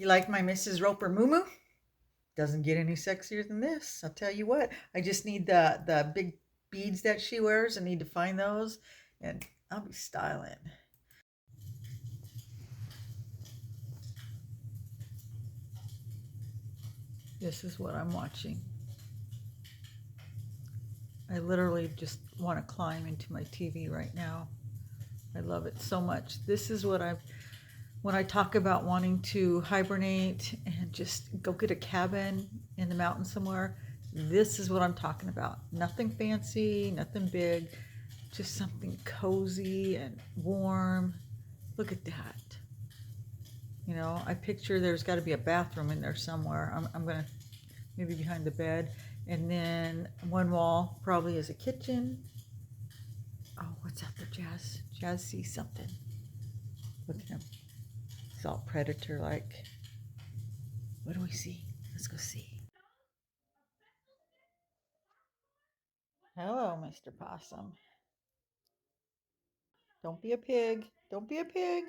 You like my Mrs. Roper Moo? Doesn't get any sexier than this. I'll tell you what. I just need the big beads that she wears. I need to find those, and I'll be styling. This is what I'm watching. I literally just want to climb into my TV right now. I love it so much. This is what when I talk about wanting to hibernate and just go get a cabin in the mountains somewhere, this is what I'm talking about. Nothing fancy, nothing big, just something cozy and warm. Look at that. You know, I picture there's got to be a bathroom in there somewhere. I'm going to, maybe behind the bed. And then one wall probably is a kitchen. Oh, what's out there, Jazz? Jazz sees something. Look at him. He's all predator-like. What do we see? Let's go see. Hello, Mr. Possum. Don't be a pig. Don't be a pig.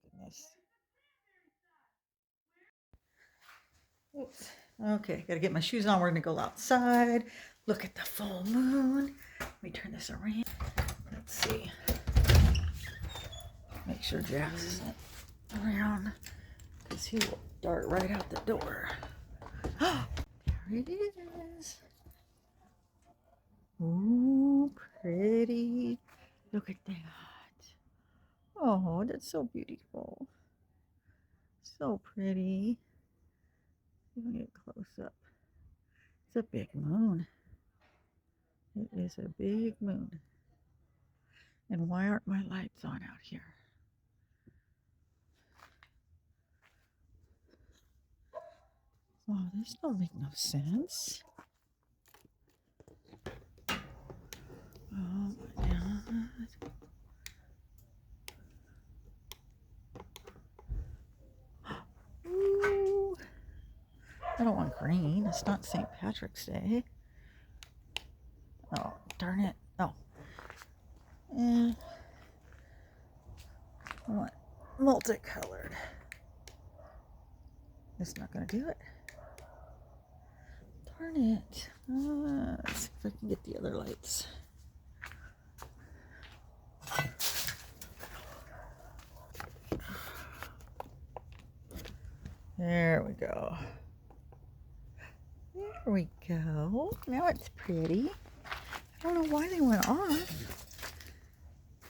Goodness. Oops. Okay, gotta get my shoes on. We're gonna go outside. Look at the full moon. Let me turn this around. Let's see. Make sure Jazz isn't around, because he will dart right out the door. There it is. Ooh, pretty. Look at that. Oh, that's so beautiful. So pretty. Let me get close up. It's a big moon. It is a big moon. And why aren't my lights on out here? Oh, this don't make no sense. Oh my God. Ooh. I don't want green. It's not St. Patrick's Day. Oh, darn it. Oh. I want multicolored. It's not going to do it. Darn it. Let's see if I can get the other lights. There we go. There we go. Now it's pretty. I don't know why they went off.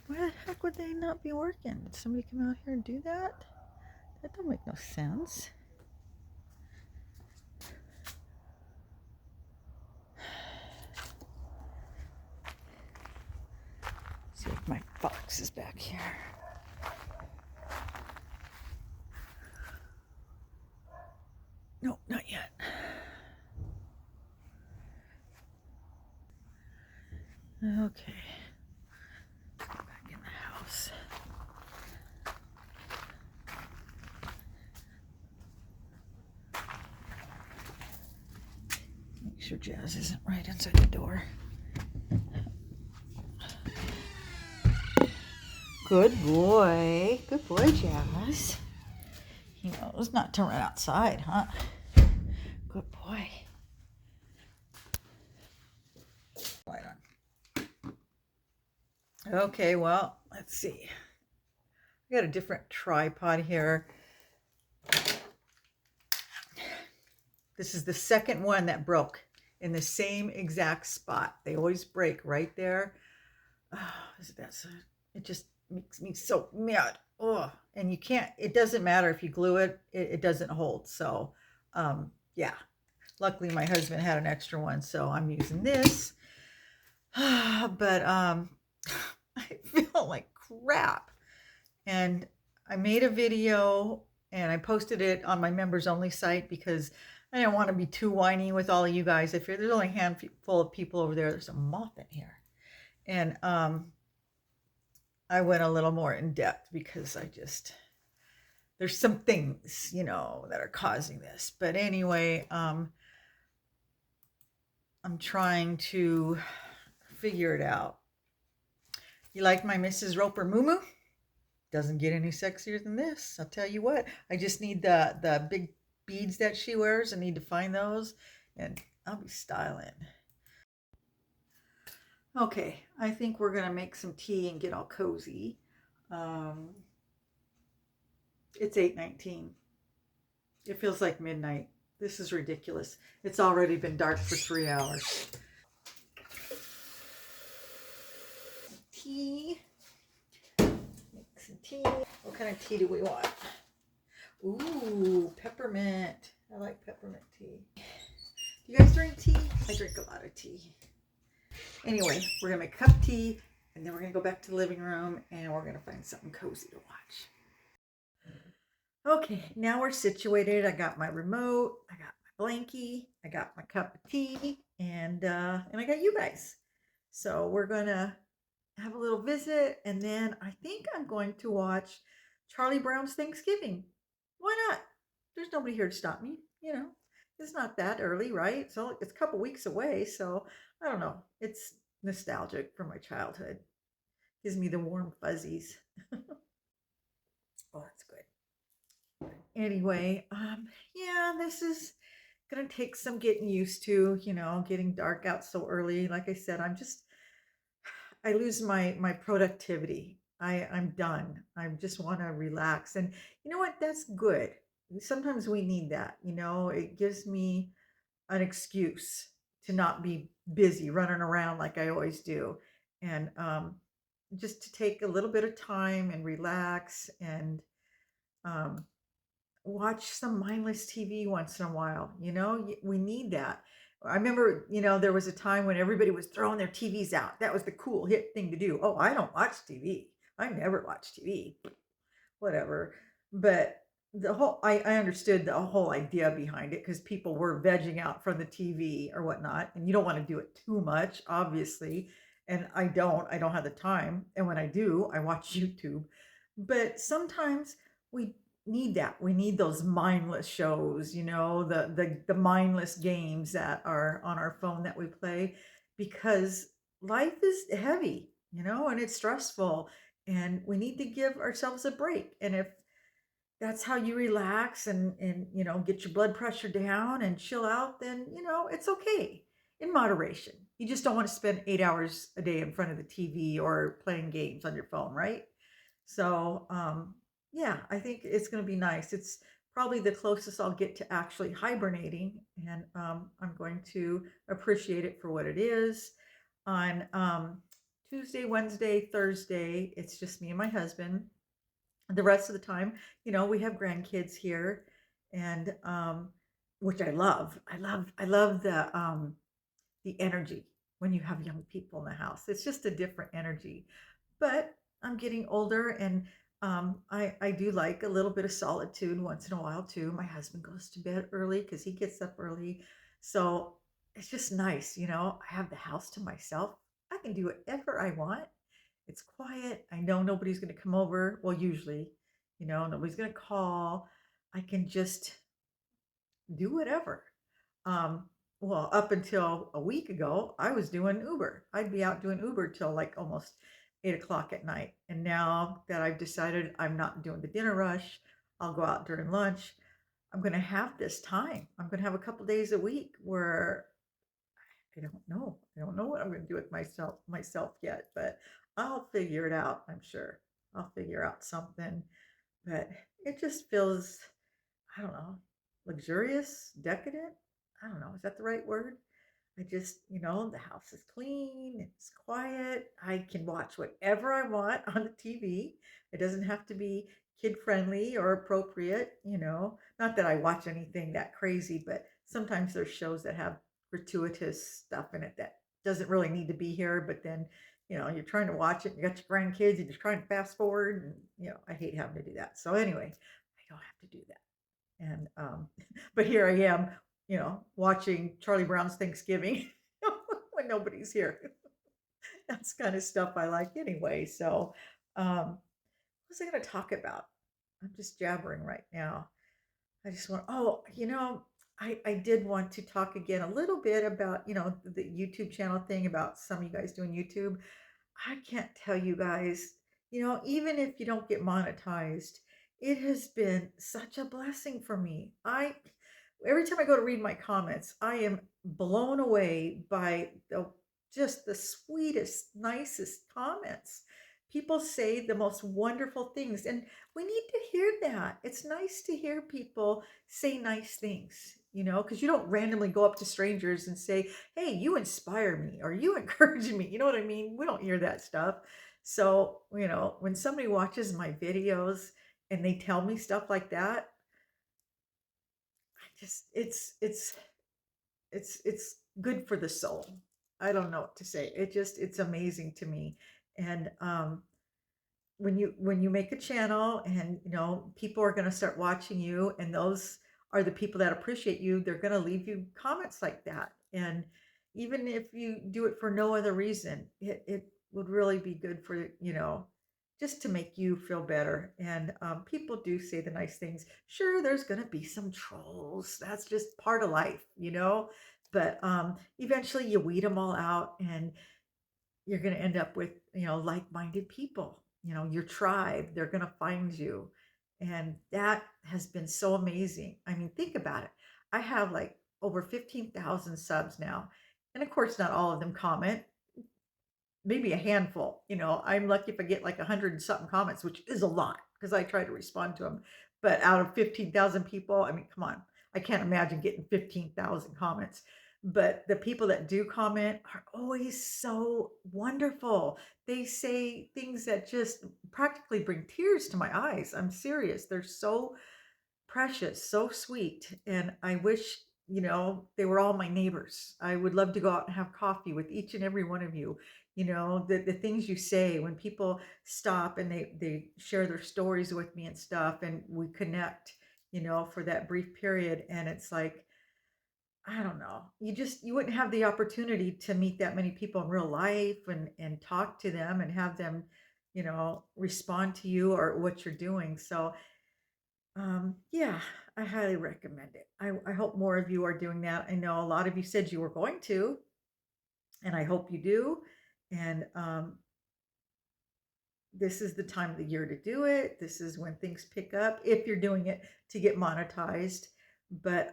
Why the heck would they not be working? Did somebody come out here and do that? That don't make no sense. See if my box is back here. No, not yet. Okay. Back in the house. Make sure Jazz isn't right inside the door. Good boy. Good boy, Jazz. He knows not to run outside, huh? Good boy. Light on. Okay, well, let's see. I got a different tripod here. This is the second one that broke in the same exact spot. They always break right there. Oh, it just makes me so mad. Oh, and you can't, it doesn't matter if you glue it, it doesn't hold. So, yeah. Luckily, my husband had an extra one, so I'm using this. But I feel like crap. And I made a video and I posted it on my members only site because I didn't want to be too whiny with all of you guys. If there's only a handful of people over there, there's a moth in here. And I went a little more in depth because there's some things, you know, that are causing this. But anyway, I'm trying to figure it out. You like my Mrs. Roper Moo? Doesn't get any sexier than this. I'll tell you what. I just need the big beads that she wears. I need to find those, and I'll be styling. Okay, I think we're gonna make some tea and get all cozy. Um, it's 8:19. It feels like midnight. This is ridiculous. It's already been dark for 3 hours. Tea. Make some tea. What kind of tea do we want? Ooh, peppermint. I like peppermint tea. Do you guys drink tea? I drink a lot of tea. Anyway, we're gonna make a cup of tea, and then we're gonna go back to the living room, and we're gonna find something cozy to watch. Okay, now we're situated. I got my remote, I got my blankie, I got my cup of tea, and I got you guys. So we're gonna have a little visit, and then I think I'm going to watch Charlie Brown's Thanksgiving. Why not? There's nobody here to stop me. It's not that early, right? So it's a couple weeks away. So I don't know. It's nostalgic for my childhood. Gives me the warm fuzzies. Oh, that's good. Anyway, yeah, this is gonna take some getting used to. Getting dark out so early. Like I said, I lose my productivity. I'm done. I just want to relax. And you know what? That's good. Sometimes we need that. It gives me an excuse to not be busy running around like I always do. And just to take a little bit of time and relax and um, watch some mindless TV once in a while. We need that. I remember, there was a time when everybody was throwing their TVs out. That was the cool hit thing to do. Oh, I don't watch TV. I never watch TV. Whatever. But I understood the whole idea behind it because people were vegging out from the TV or whatnot, and you don't want to do it too much, obviously. And I don't have the time. And when I do, I watch YouTube. But sometimes we need that. We need those mindless shows, the mindless games that are on our phone that we play because life is heavy, and it's stressful and we need to give ourselves a break. And if that's how you relax and get your blood pressure down and chill out, then it's okay in moderation. You just don't want to spend 8 hours a day in front of the TV or playing games on your phone, right? So yeah, I think it's going to be nice. It's probably the closest I'll get to actually hibernating, and I'm going to appreciate it for what it is. On Tuesday, Wednesday, Thursday, it's just me and my husband. The rest of the time, we have grandkids here, and which I love. I love the energy when you have young people in the house. It's just a different energy. But I'm getting older, and I do like a little bit of solitude once in a while too. My husband goes to bed early because he gets up early, so it's just nice. I have the house to myself. I can do whatever I want. It's quiet. I know nobody's going to come over. Well, usually, nobody's going to call. I can just do whatever. Um, well, up until a week ago, I was doing Uber. I'd be out doing Uber till like almost 8 o'clock at night. And now that I've decided I'm not doing the dinner rush, I'll go out during lunch. I'm going to have this time. I'm going to have a couple days a week where I don't know. I don't know what I'm going to do with myself yet, but I'll figure it out. I'm sure I'll figure out something. But it just feels, I don't know, luxurious, decadent. I don't know. Is that the right word? I just, the house is clean, it's quiet. I can watch whatever I want on the TV. It doesn't have to be kid friendly or appropriate. Not that I watch anything that crazy, but sometimes there's shows that have gratuitous stuff in it that doesn't really need to be here. But then, you're trying to watch it, you got your grandkids, and you're trying to fast forward. And, I hate having to do that. So, anyway, I don't have to do that. And but here I am, watching Charlie Brown's Thanksgiving when nobody's here. That's kind of stuff I like anyway. So what was I going to talk about? I'm just jabbering right now. I just want, oh, I did want to talk again a little bit about, the YouTube channel thing, about some of you guys doing YouTube. I can't tell you guys even if you don't get monetized, it has been such a blessing for me. Every time I go to read my comments, I am blown away by just the sweetest, nicest comments. People say the most wonderful things, and we need to hear that. It's nice to hear people say nice things, because you don't randomly go up to strangers and say, "Hey, you inspire me," or "You encourage me." You know what I mean? We don't hear that stuff. So, when somebody watches my videos and they tell me stuff like that, I just it's good for the soul. I don't know what to say. It's amazing to me. And when you make a channel and people are going to start watching you, and those are the people that appreciate you, they're going to leave you comments like that. And even if you do it for no other reason, it would really be good for just to make you feel better. And people do say the nice things. Sure, there's going to be some trolls. That's just part of life. But eventually you weed them all out, and you're going to end up with like-minded people, your tribe. They're going to find you, and that has been so amazing. I mean, think about it. I have like over 15,000 subs now, and of course not all of them comment, maybe a handful. I'm lucky if I get like 100 and something comments, which is a lot because I try to respond to them. But out of 15,000 people, I mean, come on, I can't imagine getting 15,000 comments. But the people that do comment are always so wonderful. They say things that just practically bring tears to my eyes. I'm serious. They're so precious, so sweet. And I wish, they were all my neighbors. I would love to go out and have coffee with each and every one of you. The things you say when people stop and they share their stories with me and stuff, and we connect, for that brief period. And it's like, I don't know, you wouldn't have the opportunity to meet that many people in real life and talk to them and have them, respond to you or what you're doing. So yeah, I highly recommend it. I hope more of you are doing that. I know a lot of you said you were going to, and I hope you do. And this is the time of the year to do it. This is when things pick up if you're doing it to get monetized. But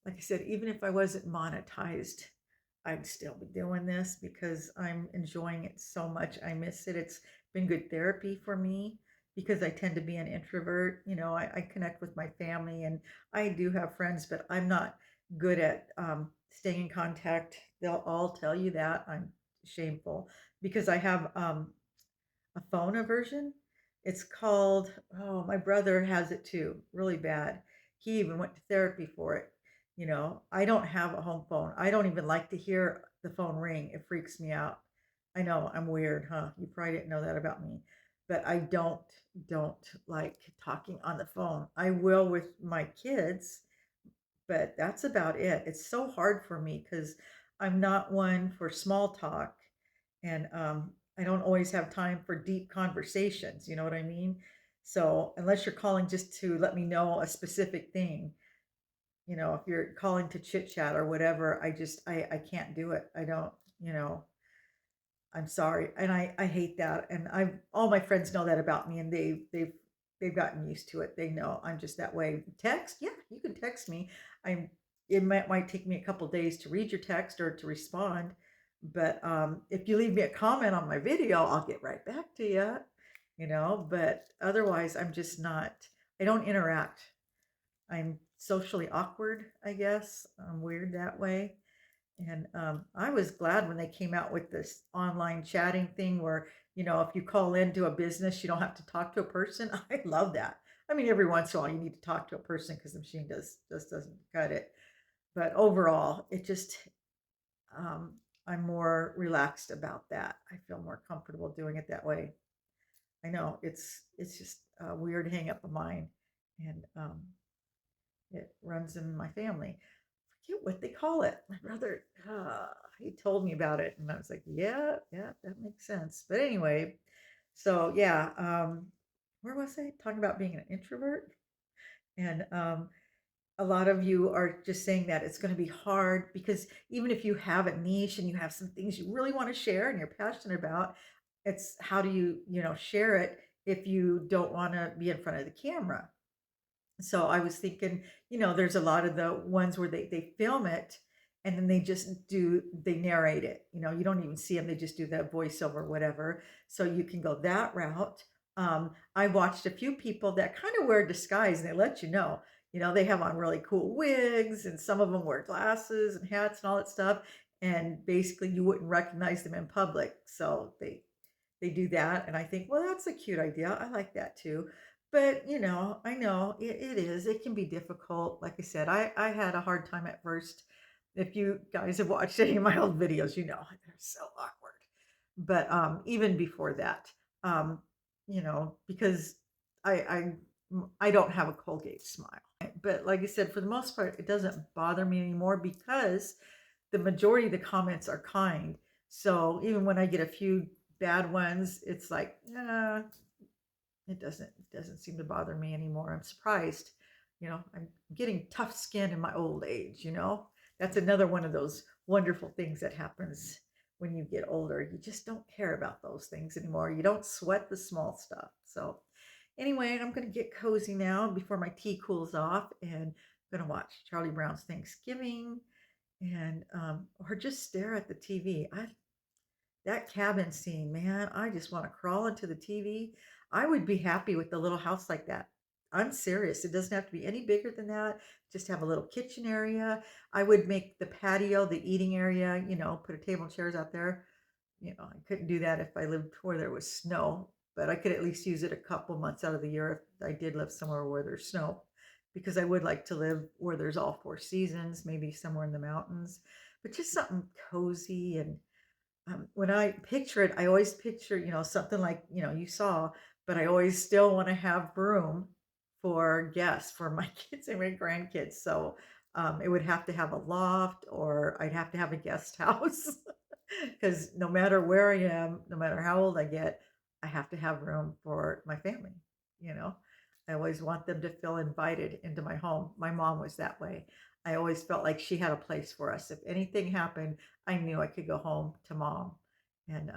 like I said, even if I wasn't monetized, I'd still be doing this because I'm enjoying it so much. I miss it. It's been good therapy for me because I tend to be an introvert. I connect with my family, and I do have friends, but I'm not good at staying in contact. They'll all tell you that. I'm shameful because I have a phone aversion. It's called, oh, my brother has it too, really bad. He even went to therapy for it. I don't have a home phone. I don't even like to hear the phone ring. It freaks me out. I know I'm weird, huh? You probably didn't know that about me. But I don't like talking on the phone. I will with my kids, but that's about it. It's so hard for me because I'm not one for small talk, and I don't always have time for deep conversations. You know what I mean? So unless you're calling just to let me know a specific thing, if you're calling to chit chat or whatever, I can't do it. I don't, you know, I'm sorry. And I hate that. And all my friends know that about me, and they've gotten used to it. They know I'm just that way. Text? Yeah, you can text me. I'm, it might take me a couple days to read your text or to respond. But if you leave me a comment on my video, I'll get right back to you. But otherwise, I'm just not, I don't interact. I'm socially awkward, I guess. I'm weird that way. And I was glad when they came out with this online chatting thing where, if you call into a business, you don't have to talk to a person. I love that. I mean, every once in a while you need to talk to a person because the machine just doesn't cut it. But overall, it just, I'm more relaxed about that. I feel more comfortable doing it that way. I know it's just a weird hang up of mine, and it runs in my family. Forget what they call it. My brother, he told me about it, and I was like, yeah, yeah, that makes sense. But anyway, so yeah, where was I talking about being an introvert? And a lot of you are just saying that it's going to be hard because even if you have a niche and you have some things you really want to share and you're passionate about, it's how do you, share it if you don't want to be in front of the camera? So I was thinking, there's a lot of the ones where they film it and then they narrate it. You don't even see them. They just do that voiceover, whatever. So you can go that route. I watched a few people that kind of wear disguise and they let you know. They have on really cool wigs and some of them wear glasses and hats and all that stuff. And basically you wouldn't recognize them in public. So they do that, and I think, well, that's a cute idea. I like that too. But I know it is. It can be difficult. Like I said, I had a hard time at first. If you guys have watched any of my old videos, they're so awkward. But even before that, um, because I I I don't have a Colgate smile. But like I said, for the most part, it doesn't bother me anymore because the majority of the comments are kind. So even when I get a few bad ones, it's like, it doesn't seem to bother me anymore. I'm surprised. I'm getting tough skin in my old age. That's another one of those wonderful things that happens when you get older. You just don't care about those things anymore. You don't sweat the small stuff. So anyway, I'm going to get cozy now before my tea cools off, and I'm going to watch Charlie Brown's Thanksgiving and or just stare at the TV. That cabin scene, man, I just want to crawl into the TV. I would be happy with a little house like that. I'm serious. It doesn't have to be any bigger than that. Just have a little kitchen area. I would make the patio, the eating area, put a table and chairs out there. I couldn't do that if I lived where there was snow, but I could at least use it a couple months out of the year if I did live somewhere where there's snow, because I would like to live where there's all four seasons, maybe somewhere in the mountains, but just something cozy. And when I picture it, I always picture, something like, you saw, but I always still want to have room for guests, for my kids and my grandkids. So it would have to have a loft or I'd have to have a guest house because no matter where I am, no matter how old I get, I have to have room for my family. You know, I always want them to feel invited into my home. My mom was that way. I always felt like she had a place for us. If anything happened, I knew I could go home to mom. And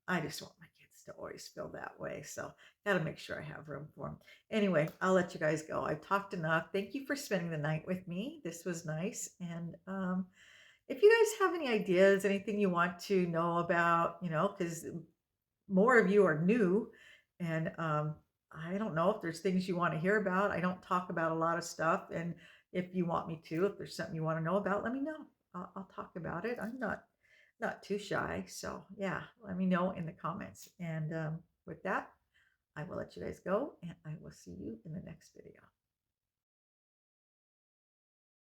I just want my kids to always feel that way. So got to make sure I have room for them. Anyway, I'll let you guys go. I've talked enough. Thank you for spending the night with me. This was nice. And if you guys have any ideas, anything you want to know about, because more of you are new, and I don't know if there's things you want to hear about. I don't talk about a lot of stuff, and if you want me to, if there's something you want to know about, let me know. I'll talk about it. I'm not too shy, so yeah, let me know in the comments. And with that, I will let you guys go, and I will see you in the next video.